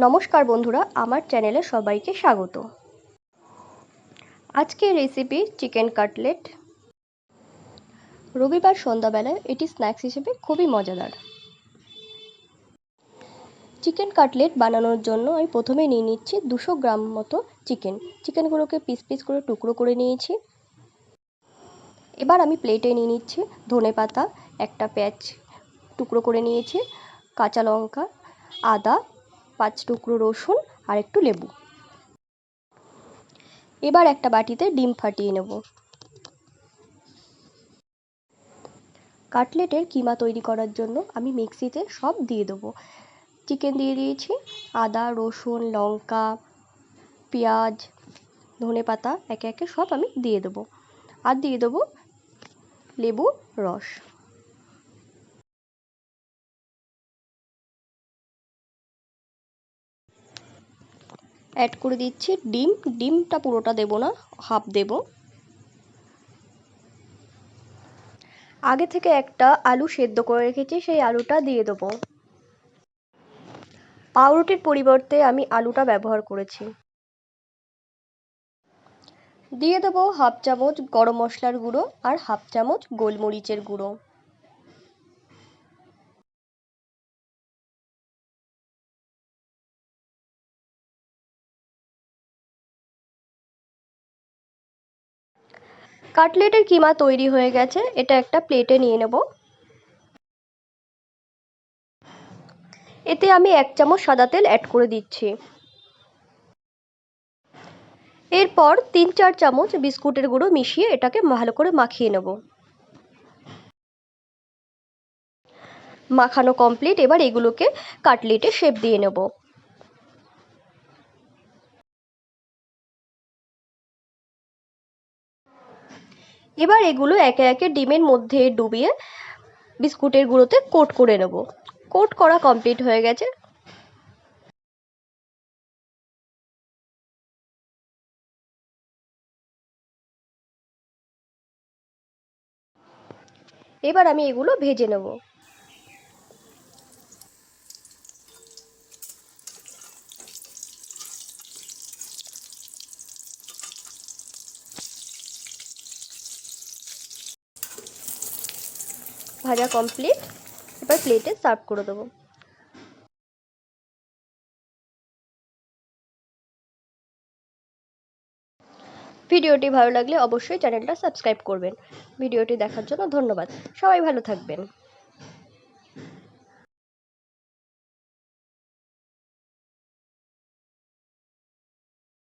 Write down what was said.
নমস্কার বন্ধুরা, আমার চ্যানেলে সবাইকে স্বাগত। আজকের রেসিপি চিকেন কাটলেট। রবিবার সন্ধ্যাবেলায় এটি স্ন্যাক্স হিসেবে খুবই মজাদার। চিকেন কাটলেট বানানোর জন্য আমি প্রথমে নিয়ে নিচ্ছি 200 গ্রাম মতো চিকেনগুলোকে পিস পিস করে টুকরো করে নিয়েছি। এবার আমি প্লেটে নিয়ে নিচ্ছি ধনেপাতা, একটা পেঁয়াজ টুকরো করে নিয়েছি, কাঁচা লঙ্কা, আদা, 5 টুকরো রসুন আর একটু লেবু। এবার একটা বাটিতে ডিম ফাটিয়ে নেব। কাটলেটের কিমা তৈরি করার জন্য আমি মিক্সিতে সব দিয়ে দেবো। চিকেন দিয়ে দিয়েছি, আদা, রসুন, লঙ্কা, পেঁয়াজ, ধনেপাতা একে একে সব আমি দিয়ে দেবো। আর দিয়ে দেবো লেবুর রস। অ্যাড করে দিচ্ছি ডিমটা পুরোটা দেবো না, হাফ দেবো। আগে থেকে একটা আলু সেদ্ধ করে রেখেছি, সেই আলুটা দিয়ে দেবো। পাউরুটির পরিবর্তে আমি আলুটা ব্যবহার করেছি। দিয়ে দেবো হাফ চামচ গরম মশলার গুঁড়ো আর হাফ চামচ গোলমরিচের গুঁড়ো। কাটলেটের কিমা তৈরি হয়ে গেছে, এটা একটা প্লেটে নিয়ে নেব। এতে আমি 1 চামচ সাদা তেল অ্যাড করে দিচ্ছি। এরপর 3-4 চামচ বিস্কুটের গুঁড়ো মিশিয়ে এটাকে ভালো করে মাখিয়ে নেব। মাখানো কমপ্লিট। এবার এগুলোকে কাটলেটে শেপ দিয়ে নেব। এবার এগুলো একে একে ডিমের মধ্যে ডুবিয়ে বিস্কুটের গুঁড়োতে কোট করে নেব। কোট করা কমপ্লিট হয়ে গেছে। এবার আমি এগুলো ভেজে নেব। ভাজা কমপ্লিট। এবার প্লেটে সার্ভ করে দেবো। ভিডিওটি ভালো লাগলে অবশ্যই চ্যানেলটা সাবস্ক্রাইব করবেন। ভিডিওটি দেখার জন্য ধন্যবাদ। সবাই ভালো থাকবেন।